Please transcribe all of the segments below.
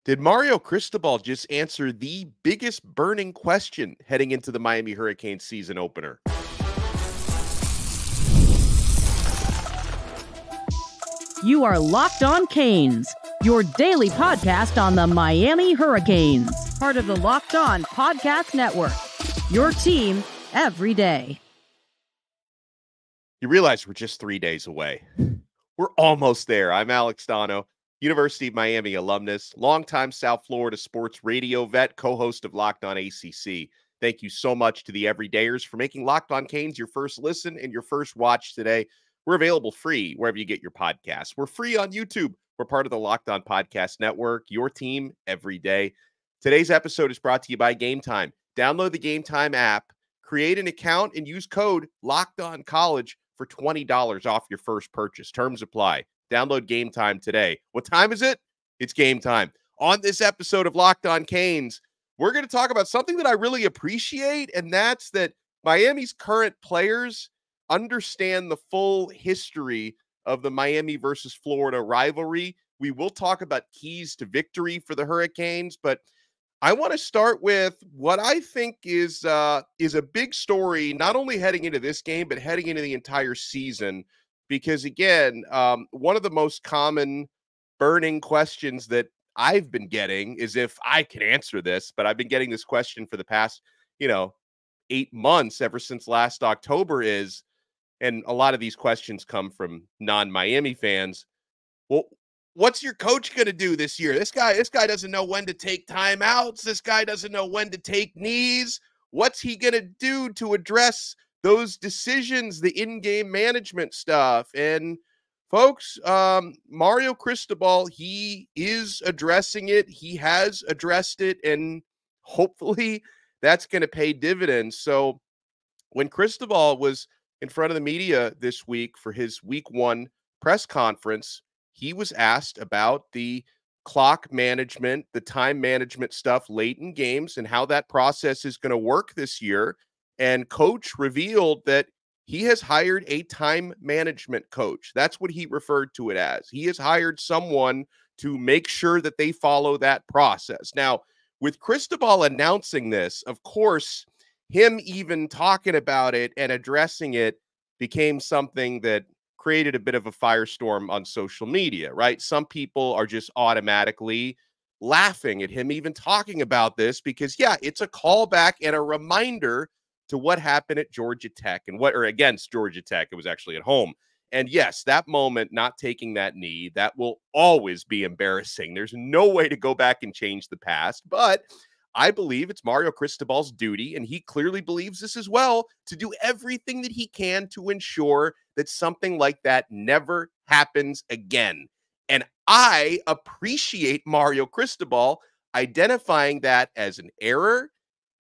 Did Mario Cristobal just answer the biggest burning question heading into the Miami Hurricanes season opener? You are Locked On Canes, your daily podcast on the Miami Hurricanes, part of the Locked On Podcast Network, your team every day. You realize we're just 3 days away. We're almost there. I'm Alex Donno, University of Miami alumnus, longtime South Florida sports radio vet, co-host of Locked On ACC. Thank you so much to the everydayers for making Locked On Canes your first listen and your first watch today. We're available free wherever you get your podcasts. We're free on YouTube. We're part of the Locked On Podcast Network, your team every day. Today's episode is brought to you by Game Time. Download the Game Time app, create an account, and use code LOCKEDONCollege for $20 off your first purchase. Terms apply. Download Game Time today. What time is it? It's game time. On this episode of Locked On Canes, we're going to talk about something that I really appreciate, and that's that Miami's current players understand the full history of the Miami versus Florida rivalry. We will talk about keys to victory for the Hurricanes, but I want to start with what I think is a big story, not only heading into this game, but heading into the entire season. Because again, one of the most common burning questions that I've been getting is if I can answer this, but I've been getting this question for the past, 8 months, ever since last October is, and a lot of these questions come from non-Miami fans. Well, what's your coach going to do this year? This guy doesn't know when to take timeouts. This guy doesn't know when to take knees. What's he going to do to address those decisions, the in-game management stuff? And folks, Mario Cristobal, he is addressing it. He has addressed it, and hopefully that's going to pay dividends. So when Cristobal was in front of the media this week for his week 1 press conference, he was asked about the clock management, the time management stuff late in games, and how that process is going to work this year. And coach revealed that he has hired a time management coach. That's what he referred to it as. He has hired someone to make sure that they follow that process. Now, with Cristobal announcing this, of course, him even talking about it and addressing it became something that created a bit of a firestorm on social media, right? Some people are just automatically laughing at him even talking about this because, yeah, it's a callback and a reminder to what happened at Georgia Tech or against Georgia Tech. It was actually at home. And yes, that moment, not taking that knee, that will always be embarrassing. There's no way to go back and change the past, but I believe it's Mario Cristobal's duty, and he clearly believes this as well, to do everything that he can to ensure that something like that never happens again. And I appreciate Mario Cristobal identifying that as an error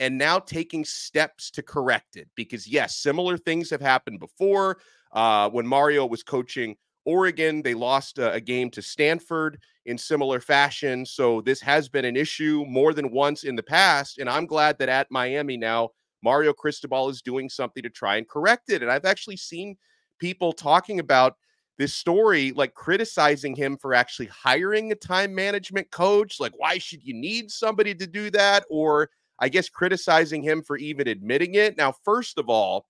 and now taking steps to correct it. Because yes, similar things have happened before. When Mario was coaching Oregon, they lost a game to Stanford in similar fashion. So this has been an issue more than once in the past. And I'm glad that at Miami now, Mario Cristobal is doing something to try and correct it. And I've actually seen people talking about this story, like criticizing him for actually hiring a time management coach. Like, why should you need somebody to do that? Or I guess criticizing him for even admitting it. Now, first of all,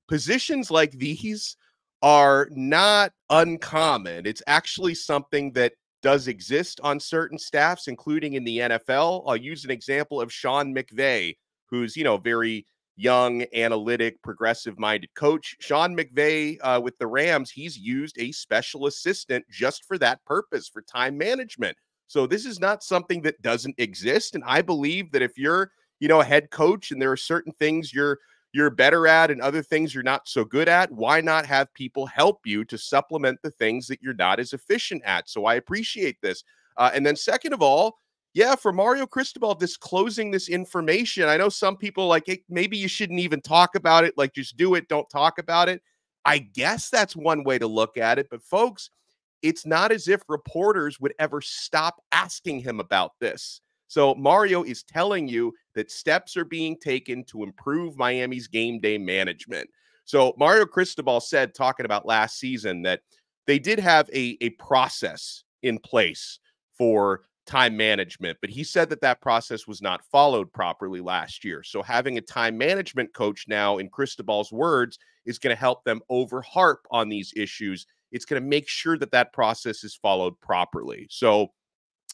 positions like these are not uncommon. It's actually something that does exist on certain staffs, including in the NFL. I'll use an example of Sean McVay, who's, very young, analytic, progressive-minded coach. Sean McVay with the Rams, he's used a special assistant just for that purpose, for time management. So this is not something that doesn't exist. And I believe that if you're, a head coach and there are certain things you're better at and other things you're not so good at, why not have people help you to supplement the things that you're not as efficient at? So I appreciate this. And then second of all, yeah, for Mario Cristobal disclosing this information, I know some people like, hey, maybe you shouldn't even talk about it. Like, just do it. Don't talk about it. I guess that's one way to look at it. But folks, it's not as if reporters would ever stop asking him about this. So Mario is telling you that steps are being taken to improve Miami's game day management. So Mario Cristobal said, talking about last season, that they did have a process in place for time management, but he said that that process was not followed properly last year. So having a time management coach now, in Cristobal's words, is going to help them over harp on these issues. It's going to make sure that that process is followed properly. So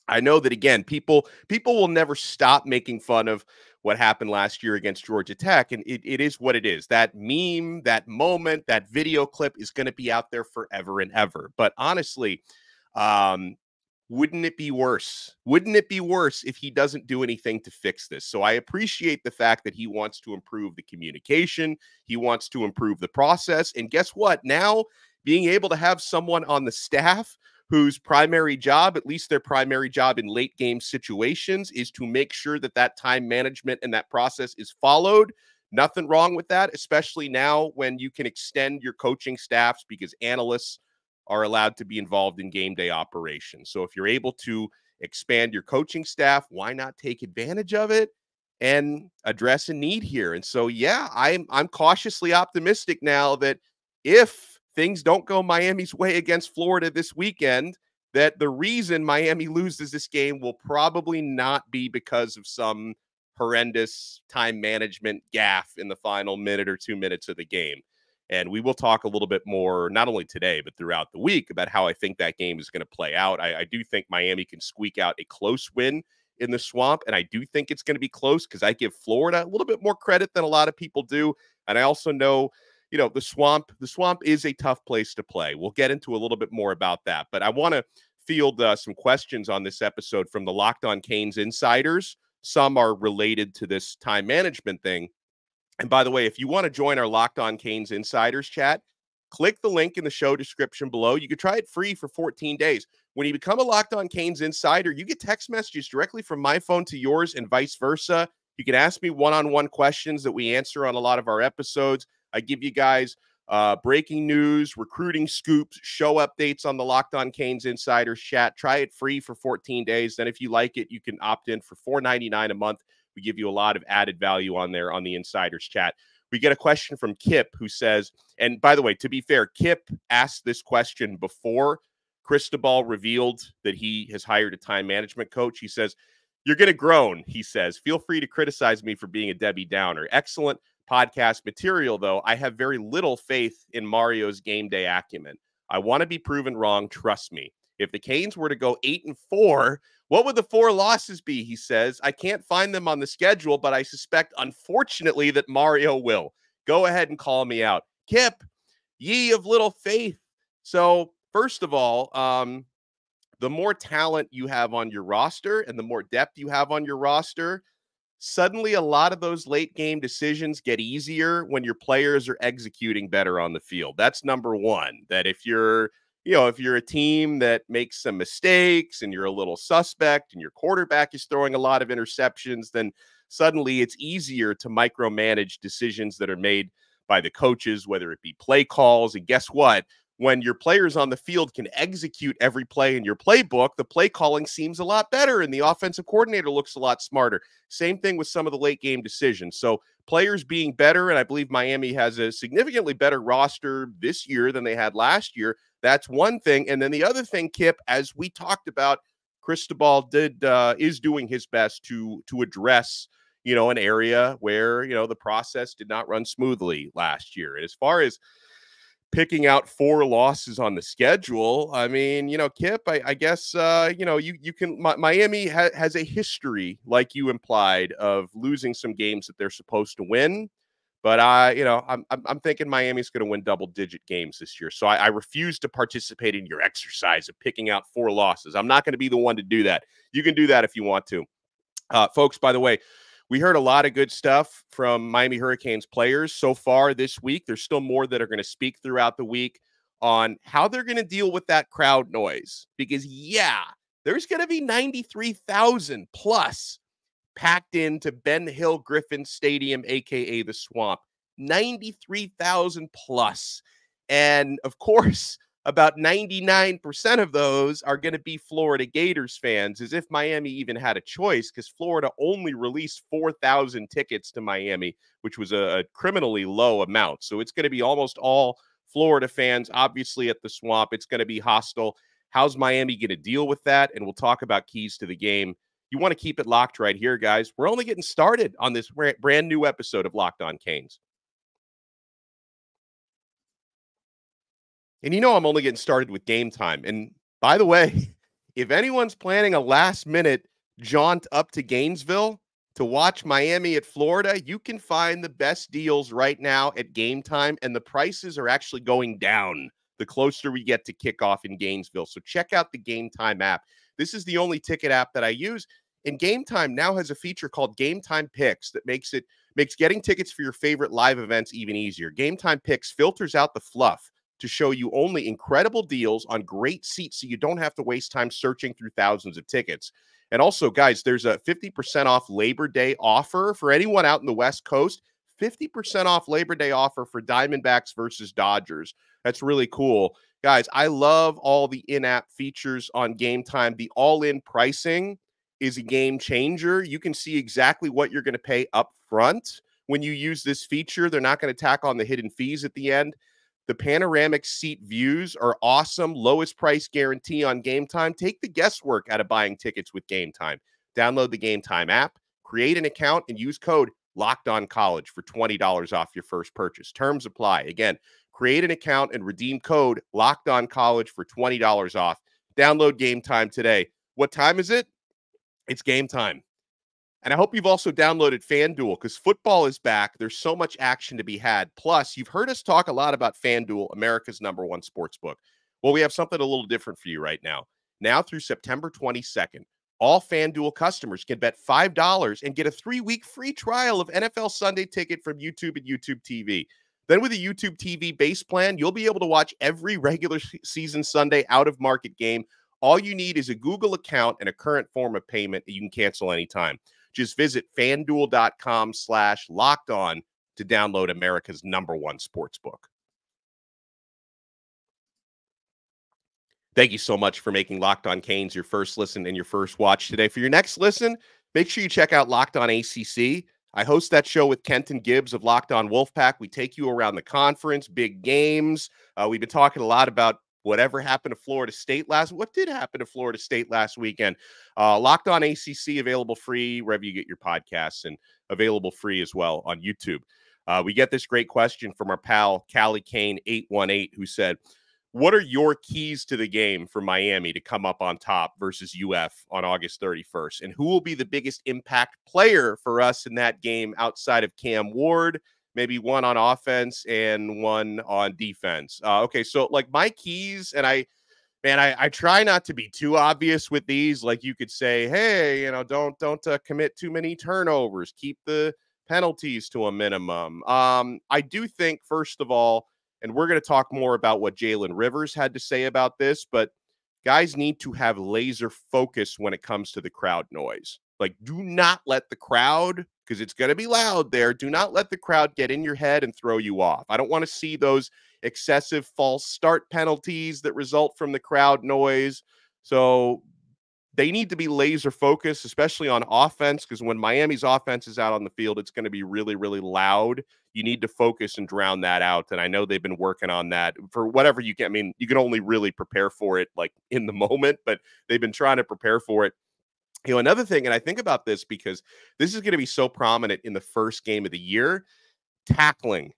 I know that, again, people will never stop making fun of what happened last year against Georgia Tech, and it is what it is. That meme, that moment, that video clip is going to be out there forever and ever. But honestly, wouldn't it be worse? Wouldn't it be worse if he doesn't do anything to fix this? So I appreciate the fact that he wants to improve the communication. He wants to improve the process. And guess what? Now, being able to have someone on the staff whose primary job, at least their primary job in late game situations, is to make sure that that time management and that process is followed. Nothing wrong with that, especially now when you can extend your coaching staffs because analysts are allowed to be involved in game day operations. So if you're able to expand your coaching staff, why not take advantage of it and address a need here? And so, yeah, I'm cautiously optimistic now that if things don't go Miami's way against Florida this weekend, that the reason Miami loses this game will probably not be because of some horrendous time management gaffe in the final minute or 2 minutes of the game. And we will talk a little bit more, not only today, but throughout the week, about how I think that game is going to play out. I do think Miami can squeak out a close win in the Swamp, and I do think it's going to be close because I give Florida a little bit more credit than a lot of people do. And I also know, the Swamp is a tough place to play. We'll get into a little bit more about that. But I want to field some questions on this episode from the Locked On Canes insiders. Some are related to this time management thing. And by the way, if you want to join our Locked On Canes insiders chat, click the link in the show description below. You can try it free for 14 days. When you become a Locked On Canes insider, you get text messages directly from my phone to yours and vice versa. You can ask me one-on-one questions that we answer on a lot of our episodes. I give you guys breaking news, recruiting scoops, show updates on the Locked On Canes insiders chat. Try it free for 14 days. Then if you like it, you can opt in for $4.99 a month. We give you a lot of added value on there on the insiders chat. We get a question from Kip who says, and by the way, to be fair, Kip asked this question before Cristobal revealed that he has hired a time management coach. He says, "You're going to groan," he says. "Feel free to criticize me for being a Debbie Downer. Excellent podcast material, though. I have very little faith in Mario's game day acumen. I want to be proven wrong. Trust me. If the Canes were to go 8-4, what would the 4 losses be?" He says. "I can't find them on the schedule, but I suspect, unfortunately, that Mario will. Go ahead and call me out." Kip, ye of little faith. So, first of all, the more talent you have on your roster and the more depth you have on your roster, suddenly a lot of those late game decisions get easier when your players are executing better on the field. That's number one. That if you're a team that makes some mistakes and you're a little suspect and your quarterback is throwing a lot of interceptions, then suddenly it's easier to micromanage decisions that are made by the coaches, whether it be play calls. And guess what? When your players on the field can execute every play in your playbook, the play calling seems a lot better and the offensive coordinator looks a lot smarter. Same thing with some of the late game decisions. So players being better, and I believe Miami has a significantly better roster this year than they had last year. That's one thing. And then the other thing, Kip, as we talked about, Cristobal is doing his best to address, an area where, the process did not run smoothly last year. And as far as picking out 4 losses on the schedule, I mean, Kip, I guess, you can, Miami has a history, like you implied, of losing some games that they're supposed to win. But I'm thinking Miami's going to win double-digit games this year. So I refuse to participate in your exercise of picking out 4 losses. I'm not going to be the one to do that. You can do that if you want to. Folks, by the way, we heard a lot of good stuff from Miami Hurricanes players so far this week. There's still more that are going to speak throughout the week on how they're going to deal with that crowd noise. Because, there's going to be 93,000 plus packed into Ben Hill Griffin Stadium, a.k.a. the Swamp. 93,000 plus. And, of course, about 99% of those are going to be Florida Gators fans, as if Miami even had a choice, because Florida only released 4,000 tickets to Miami, which was a criminally low amount. So it's going to be almost all Florida fans, obviously, at the Swamp. It's going to be hostile. How's Miami going to deal with that? And we'll talk about keys to the game. You want to keep it locked right here, guys. We're only getting started on this brand new episode of Locked On Canes. And I'm only getting started with Game Time. And by the way, if anyone's planning a last-minute jaunt up to Gainesville to watch Miami at Florida, you can find the best deals right now at Game Time, and the prices are actually going down the closer we get to kickoff in Gainesville. So check out the Game Time app. This is the only ticket app that I use, and Game Time now has a feature called Game Time Picks that makes getting tickets for your favorite live events even easier. Game Time Picks filters out the fluff to show you only incredible deals on great seats so you don't have to waste time searching through thousands of tickets. And also, guys, there's a 50% off Labor Day offer for anyone out in the West Coast. 50% off Labor Day offer for Diamondbacks versus Dodgers. That's really cool. Guys, I love all the in-app features on Game Time. The all-in pricing is a game changer. You can see exactly what you're going to pay up front when you use this feature. They're not going to tack on the hidden fees at the end. The panoramic seat views are awesome. Lowest price guarantee on Game Time. Take the guesswork out of buying tickets with Game Time. Download the Game Time app, create an account, and use code LOCKEDONCollege for $20 off your first purchase. Terms apply. Again, create an account and redeem code LOCKEDONCollege for $20 off. Download Game Time today. What time is it? It's game time. And I hope you've also downloaded FanDuel because football is back. There's so much action to be had. Plus, you've heard us talk a lot about FanDuel, America's #1 sportsbook. Well, we have something a little different for you right now. Now through September 22nd, all FanDuel customers can bet $5 and get a 3-week free trial of NFL Sunday Ticket from YouTube and YouTube TV. Then with a YouTube TV base plan, you'll be able to watch every regular season Sunday out-of-market game. All you need is a Google account and a current form of payment that you can cancel anytime. Just visit FanDuel.com/lockedon to download America's #1 sportsbook. Thank you so much for making Locked On Canes your first listen and your first watch today. For your next listen, make sure you check out Locked On ACC. I host that show with Kenton Gibbs of Locked On Wolfpack. We take you around the conference, big games. We've been talking a lot about whatever happened to Florida State what did happen to Florida State last weekend? Locked On ACC, available free wherever you get your podcasts and available free as well on YouTube. We get this great question from our pal, Callie Kane 818, who said, what are your keys to the game for Miami to come up on top versus UF on August 31st? And who will be the biggest impact player for us in that game outside of Cam Ward? Maybe one on offense and one on defense. Okay, so like my keys, and I try not to be too obvious with these. Like you could say, hey, don't commit too many turnovers. Keep the penalties to a minimum. I do think, first of all, and we're going to talk more about what Jalen Rivers had to say about this, but guys need to have laser focus when it comes to the crowd noise. Like, do not let the crowd, because it's going to be loud there, do not let the crowd get in your head and throw you off. I don't want to see those excessive false start penalties that result from the crowd noise. So they need to be laser focused, especially on offense, because when Miami's offense is out on the field, it's going to be really, really loud. You need to focus and drown that out. And I know they've been working on that for whatever you can. I mean, you can only really prepare for it like in the moment, but they've been trying to prepare for it. Another thing, and I think about this because this is going to be so prominent in the first game of the year, tackling.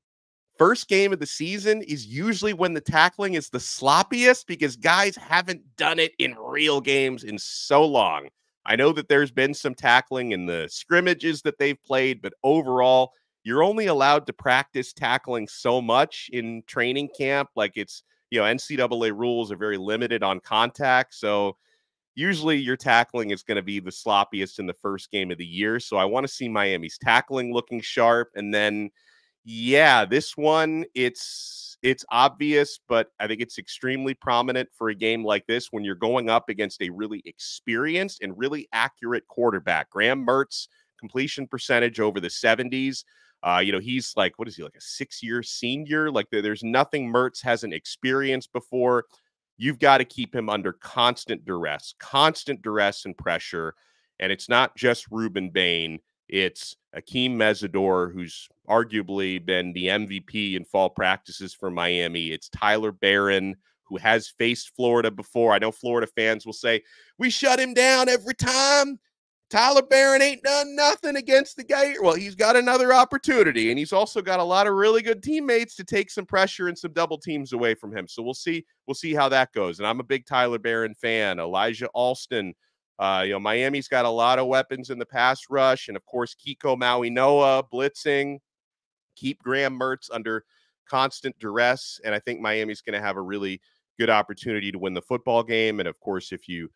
First game of the season is usually when the tackling is the sloppiest because guys haven't done it in real games in so long. I know that there's been some tackling in the scrimmages that they've played, but overall, you're only allowed to practice tackling so much in training camp. Like it's, NCAA rules are very limited on contact. So usually your tackling is going to be the sloppiest in the first game of the year. So I want to see Miami's tackling looking sharp. And then, this one, it's obvious, but I think it's extremely prominent for a game like this when you're going up against a really experienced and really accurate quarterback. Graham Mertz, completion percentage over the 70s. He's like, what is he, like a 6-year senior? Like there's nothing Mertz hasn't experienced before. You've got to keep him under constant duress and pressure. And it's not just Rueben Bain. It's Akeem Mesidor, who's arguably been the MVP in fall practices for Miami. It's Tyler Barron, who has faced Florida before. I know Florida fans will say, we shut him down every time. Tyler Barron ain't done nothing against the Gator. Well, he's got another opportunity, and he's also got a lot of really good teammates to take some pressure and some double teams away from him. So we'll see how that goes. And I'm a big Tyler Barron fan. Elijah Alston. Miami's got a lot of weapons in the pass rush, and of course, Kiko Maui-Noa blitzing, keep Graham Mertz under constant duress, and I think Miami's going to have a really good opportunity to win the football game. And of course, if you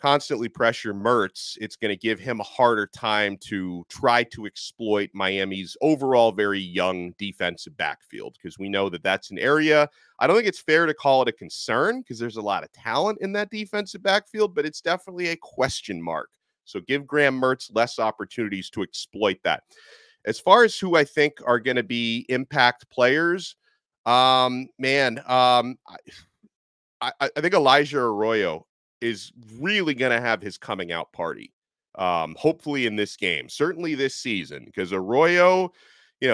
constantly pressure Mertz, it's going to give him a harder time to try to exploit Miami's overall very young defensive backfield, because we know that that's an area. I don't think it's fair to call it a concern because there's a lot of talent in that defensive backfield, but it's definitely a question mark. So give Graham Mertz less opportunities to exploit that. As far as who I think are going to be impact players, I think Elijah Arroyo is really going to have his coming out party, hopefully in this game, certainly this season, because Arroyo,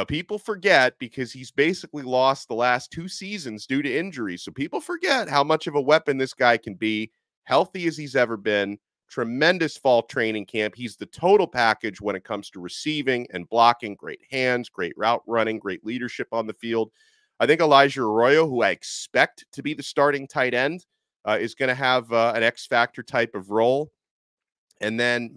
people forget because he's basically lost the last 2 seasons due to injuries. So people forget how much of a weapon this guy can be, healthy as he's ever been, tremendous fall training camp. He's the total package when it comes to receiving and blocking, great hands, great route running, great leadership on the field. I think Elijah Arroyo, who I expect to be the starting tight end, is going to have an X factor type of role. And then,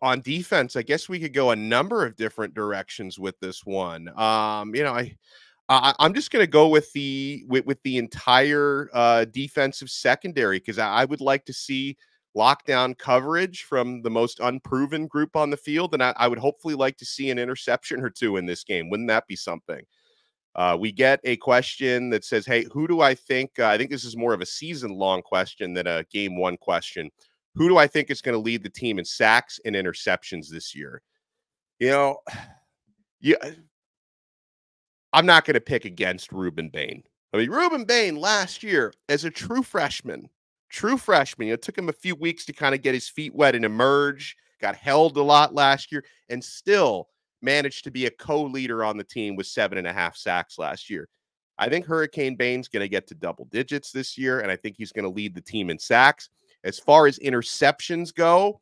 on defense, I guess we could go a number of different directions with this one. I'm just going to go with the entire defensive secondary, because I would like to see lockdown coverage from the most unproven group on the field, and I would hopefully like to see an interception or 2 in this game. Wouldn't that be something? We get a question that says, hey, who do I think? I think this is more of a season-long question than a game 1 question. Who do I think is going to lead the team in sacks and interceptions this year? I'm not going to pick against Rueben Bain. I mean, Rueben Bain last year as a true freshman, it took him a few weeks to kind of get his feet wet and emerge, got held a lot last year, and still managed to be a co-leader on the team with 7.5 sacks last year. I think Hurricane Bain's going to get to double digits this year, and I think he's going to lead the team in sacks. As far as interceptions go,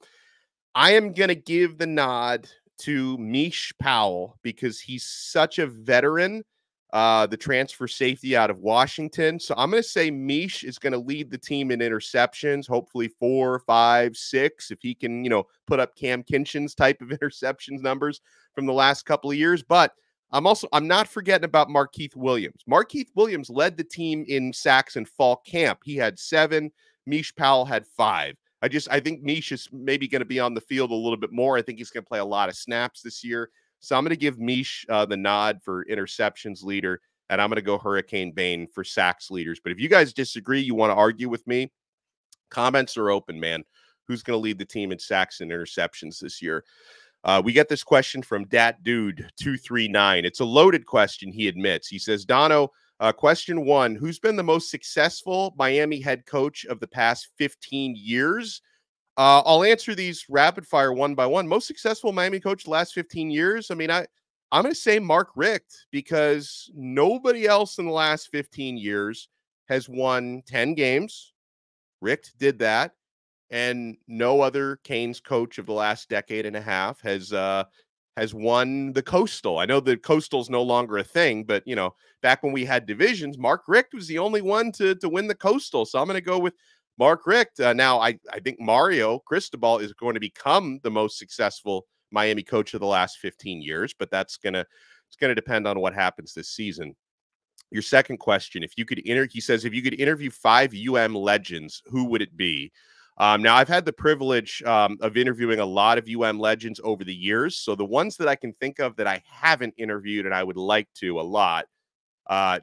I am going to give the nod to Mish Powell because he's such a veteran, the transfer safety out of Washington. So I'm going to say Mish is going to lead the team in interceptions, hopefully 4, 5, 6, if he can, put up Cam Kinchin's type of interceptions numbers from the last couple of years. But I'm not forgetting about Markeith Williams. Markeith Williams led the team in sacks in fall camp. He had 7. Mish Powell had 5. I think Mish is maybe going to be on the field a little bit more. I think he's going to play a lot of snaps this year. So I'm going to give Mish the nod for interceptions leader, and I'm going to go Hurricane Bain for sacks leaders. But if you guys disagree, you want to argue with me, comments are open, man. Who's going to lead the team in sacks and interceptions this year? We get this question from Dat Dude 239. It's a loaded question, he admits. He says, Donno, question 1, who's been the most successful Miami head coach of the past 15 years? I'll answer these rapid fire one by one. Most successful Miami coach the last 15 years. I mean, I'm going to say Mark Richt, because nobody else in the last 15 years has won 10 games. Richt did that. And no other Canes coach of the last decade and a half has won the Coastal. I know the Coastal's no longer a thing, but, back when we had divisions, Mark Richt was the only one to win the Coastal. So I'm going to go with Mark Richt. Now, I think Mario Cristobal is going to become the most successful Miami coach of the last 15 years, but it's going to depend on what happens this season. Your second question, he says, if you could interview 5 legends, who would it be? Now, I've had the privilege of interviewing a lot of legends over the years. So the ones that I can think of that I haven't interviewed and I would like to a lot,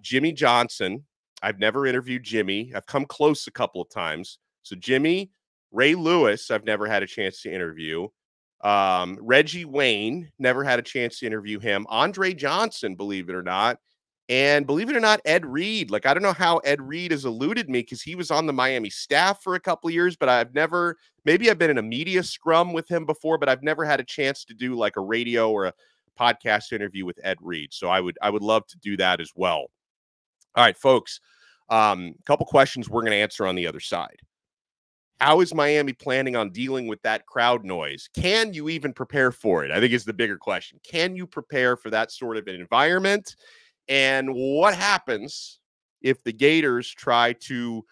Jimmy Johnson. I've never interviewed Jimmy. I've come close a couple of times. So Jimmy, Ray Lewis, I've never had a chance to interview. Reggie Wayne, never had a chance to interview him. Andre Johnson, believe it or not. And believe it or not, Ed Reed. I don't know how Ed Reed has eluded me because he was on the Miami staff for a couple of years, but maybe I've been in a media scrum with him before, but I've never had a chance to do a radio or a podcast interview with Ed Reed. So I would love to do that as well. All right, folks. Couple questions we're going to answer on the other side. How is Miami planning on dealing with that crowd noise? Can you even prepare for it? I think is the bigger question. Can you prepare for that sort of an environment? And what happens if the Gators try to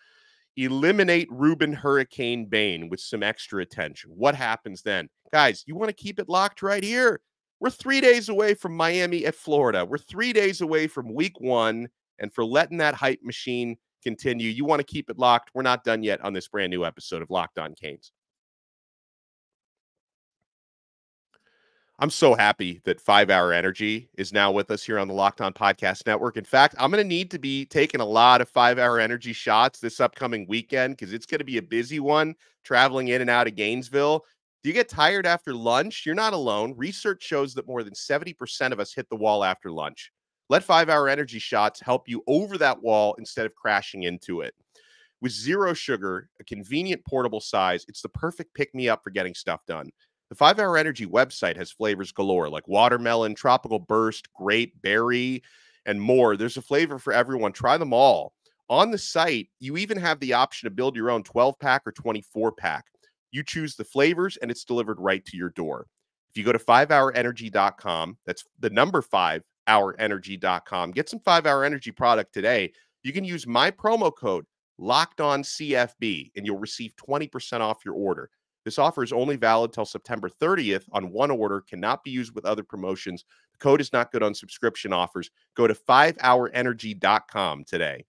eliminate Rueben Hurricane Bain with some extra attention? What happens then? Guys, you want to keep it locked right here? We're 3 days away from Miami at Florida. We're 3 days away from week 1. And for letting that hype machine continue, you want to keep it locked. We're not done yet on this brand new episode of Locked On Canes. I'm so happy that 5 Hour Energy is now with us here on the Locked On Podcast Network. In fact, I'm going to need to be taking a lot of 5 Hour Energy shots this upcoming weekend because it's going to be a busy one traveling in and out of Gainesville. Do you get tired after lunch? You're not alone. Research shows that more than 70% of us hit the wall after lunch. Let 5 Hour Energy shots help you over that wall instead of crashing into it. With zero sugar, a convenient portable size, it's the perfect pick-me-up for getting stuff done. The 5 Hour Energy website has flavors galore like watermelon, tropical burst, grape, berry, and more. There's a flavor for everyone. Try them all. On the site, you even have the option to build your own 12-pack or 24-pack. You choose the flavors, and it's delivered right to your door. If you go to 5hourenergy.com, that's the number 5hourenergy.com, get some 5 Hour Energy product today. You can use my promo code LOCKEDONCFB, and you'll receive 20% off your order. This offer is only valid till September 30th on one order, cannot be used with other promotions. The code is not good on subscription offers. Go to 5hourenergy.com today.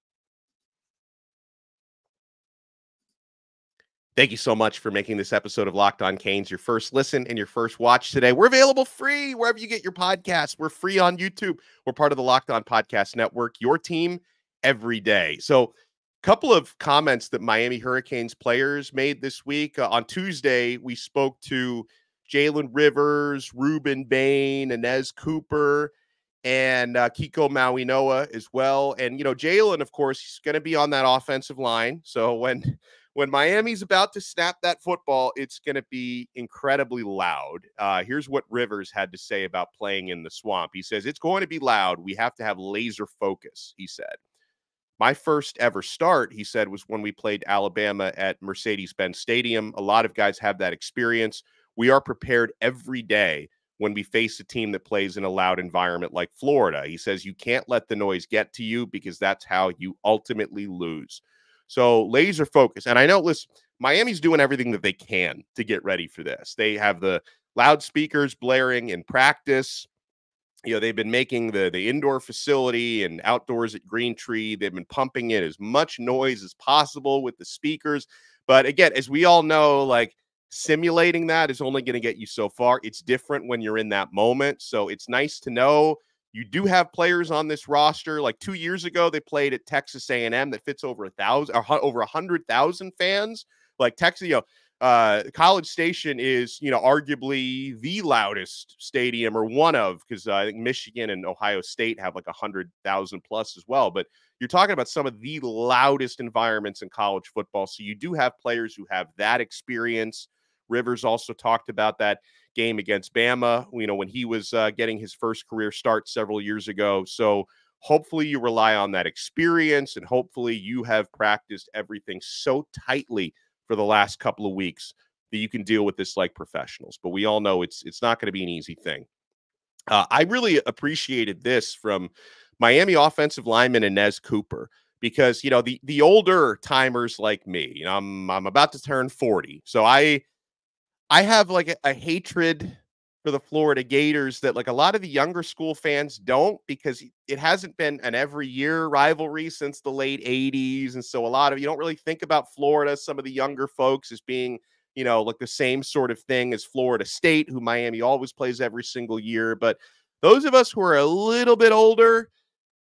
Thank you so much for making this episode of Locked On Canes your first listen and your first watch today. We're available free wherever you get your podcasts. We're free on YouTube. We're part of the Locked On Podcast Network, your team every day. So, couple of comments that Miami Hurricanes players made this week. On Tuesday, we spoke to Jalen Rivers, Rueben Bain, Anez Cooper, and Kiko Mauinoa as well. And, Jalen, of course, he's going to be on that offensive line. So when Miami's about to snap that football, it's going to be incredibly loud. Here's what Rivers had to say about playing in the swamp. He says, "It's going to be loud. We have to have laser focus," he said. "My first ever start," he said, "was when we played Alabama at Mercedes-Benz Stadium. A lot of guys have that experience. We are prepared every day when we face a team that plays in a loud environment like Florida." He says, "You can't let the noise get to you because that's how you ultimately lose." So laser focus. And I know, listen, Miami's doing everything that they can to get ready for this. They have the loudspeakers blaring in practice. They've been making the indoor facility and outdoors at Green Tree. They've been pumping in as much noise as possible with the speakers. But again, as we all know, like simulating that is only going to get you so far. It's different when you're in that moment. So it's nice to know you do have players on this roster. Like 2 years ago, they played at Texas A&M that fits over 100,000 fans. Like Texas, College Station is, arguably the loudest stadium, or one of, because I think Michigan and Ohio State have like 100,000 plus as well. But you're talking about some of the loudest environments in college football. So you do have players who have that experience. Rivers also talked about that game against Bama, when he was getting his first career start several years ago. So hopefully you rely on that experience, and hopefully you have practiced everything so tightly for the last couple of weeks that you can deal with this like professionals. But we all know it's not going to be an easy thing. I really appreciated this from Miami offensive lineman Anez Cooper, because, the older timers like me, I'm about to turn 40. So I have like a hatred for the Florida Gators that like a lot of the younger school fans don't, because it hasn't been an every year rivalry since the late 80s. And so you don't really think about Florida, some of the younger folks, as being, like the same sort of thing as Florida State, who Miami always plays every single year. But those of us who are a little bit older,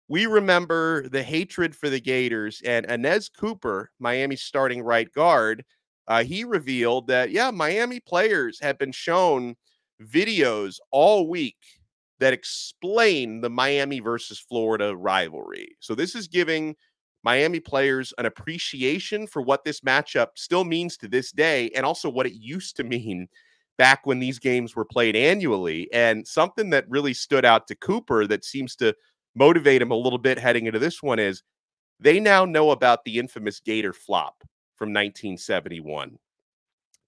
we remember the hatred for the Gators. And Anez Cooper, Miami's starting right guard, he revealed that, Miami players have been shown videos all week that explain the Miami versus Florida rivalry. So this is giving Miami players an appreciation for what this matchup still means to this day, and also what it used to mean back when these games were played annually. And something that really stood out to Cooper that seems to motivate him a little bit heading into this one is They now know about the infamous Gator Flop from 1971.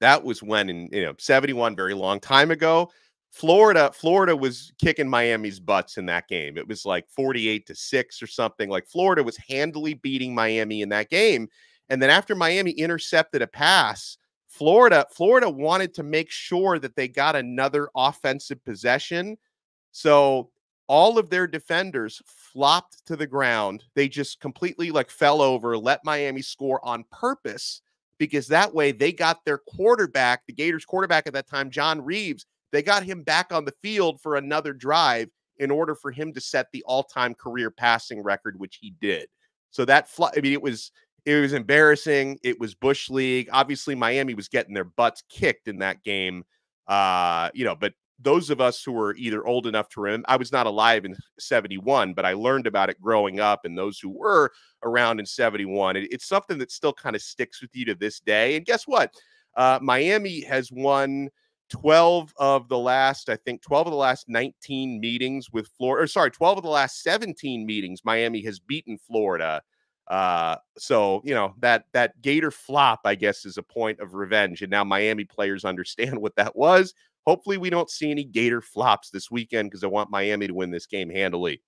That was when in 71, very long time ago, Florida was kicking Miami's butts in that game. It was like 48-6 or something. Like Florida was handily beating Miami in that game. And then after Miami intercepted a pass, Florida wanted to make sure that they got another offensive possession. So all of their defenders flopped to the ground. They just completely fell over, let Miami score on purpose, because that way they got their quarterback, the Gators quarterback at that time, John Reeves, they got him back on the field for another drive in order for him to set the all-time career passing record, which he did. So it was embarrassing. It was Bush League. Obviously, Miami was getting their butts kicked in that game. But those of us who were either old enough to remember, I was not alive in 71, but I learned about it growing up, and those who were around in 71, it's something that still kind of sticks with you to this day. And guess what? Miami has won 12 of the last 19 meetings with Florida, or sorry, 12 of the last 17 meetings Miami has beaten Florida. So that Gator Flop, I guess, is a point of revenge, and now Miami players understand what that was. Hopefully we don't see any Gator Flops this weekend, because I want Miami to win this game handily.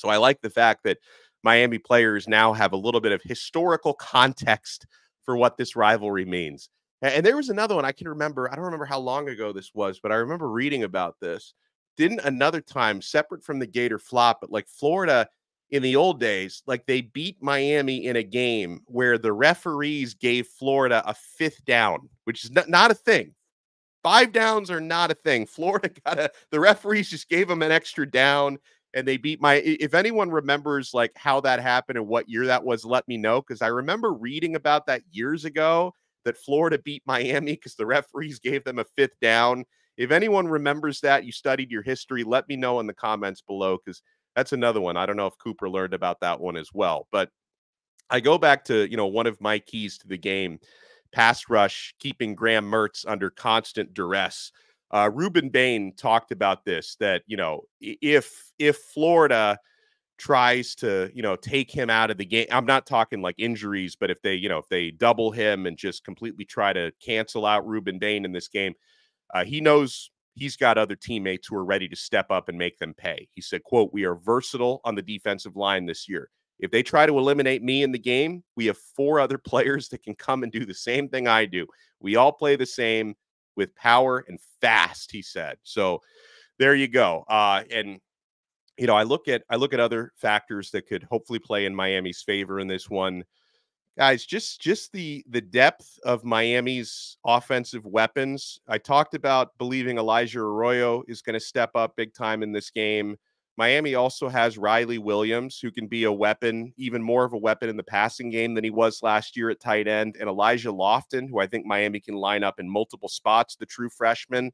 So I like the fact that Miami players now have a little bit of historical context for what this rivalry means. And there was another one I can remember. I don't remember how long ago this was, but I remember reading about this. Didn't another time, separate from the Gator Flop, but Florida in the old days, they beat Miami in a game where the referees gave Florida a 5th down, which is not a thing. 5 downs are not a thing. Florida the referees just gave them an extra down, and they beat if anyone remembers how that happened and what year that was, let me know, because I remember reading about that years ago, that Florida beat Miami because the referees gave them a 5th down. If anyone remembers that, you studied your history, let me know in the comments below, because that's another one. I don't know if Cooper learned about that one as well. But I go back to, one of my keys to the game, pass rush, keeping Graham Mertz under constant duress. Rueben Bain talked about this, that, if Florida tries to, take him out of the game, I'm not talking injuries, but if they double him and just completely try to cancel out Rueben Bain in this game, he knows he's got other teammates who are ready to step up and make them pay. He said, quote, "We are versatile on the defensive line this year. If they try to eliminate me in the game, we have 4 other players that can come and do the same thing I do. We all play the same with power and fast," he said. So there you go. And I look at other factors that could hopefully play in Miami's favor in this one. Guys, just the depth of Miami's offensive weapons. I talked about believing Elijah Arroyo is going to step up big time in this game. Miami also has Riley Williams, who can be a weapon, even more of a weapon in the passing game than he was last year at tight end, and Elijah Lofton, who I think Miami can line up in multiple spots, the true freshman.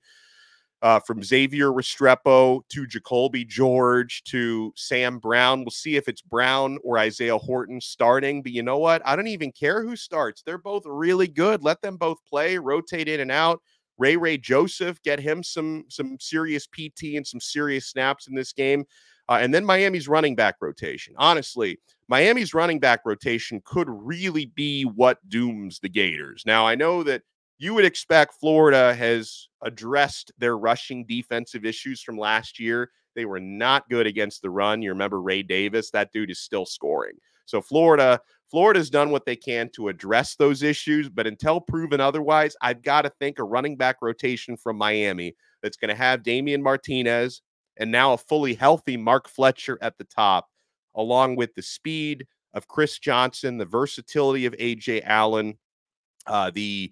From Xavier Restrepo to Jacoby George to Sam Brown. We'll see if it's Brown or Isaiah Horton starting. But you know what? I don't even care who starts. They're both really good. Let them both play, rotate in and out. Ray Joseph, get him some serious PT and some serious snaps in this game. And then Miami's running back rotation. Honestly, Miami's running back rotation could really be what dooms the Gators. Now, I know that you would expect Florida has addressed their rushing defensive issues from last year. They were not good against the run. You remember Ray Davis? That dude is still scoring. So Florida's done what they can to address those issues, but until proven otherwise, I've got to think a running back rotation from Miami that's going to have Damian Martinez and now a fully healthy Mark Fletcher at the top, along with the speed of Chris Johnson, the versatility of A.J. Allen, the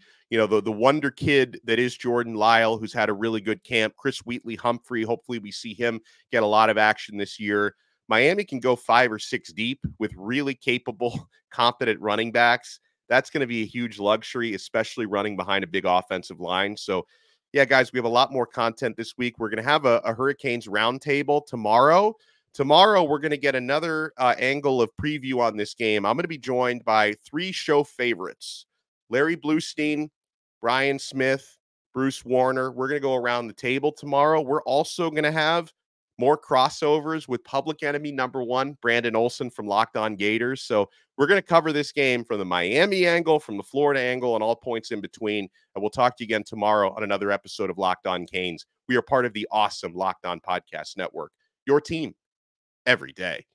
wonder kid that is Jordan Lyle, who's had a really good camp. Chris Wheatley-Humphrey, hopefully we see him get a lot of action this year. Miami can go 5 or 6 deep with really capable, competent running backs. That's going to be a huge luxury, especially running behind a big offensive line. So, yeah, guys, we have a lot more content this week. We're going to have a Hurricanes roundtable tomorrow. Tomorrow, we're going to get another angle of preview on this game. I'm going to be joined by 3 show favorites: Larry Bluestein, Brian Smith, Bruce Warner. We're going to go around the table tomorrow. We're also going to have more crossovers with public enemy number one, Brandon Olson from Locked On Gators. So we're going to cover this game from the Miami angle, from the Florida angle, and all points in between. And we'll talk to you again tomorrow on another episode of Locked On Canes. We are part of the awesome Locked On Podcast Network, your team every day.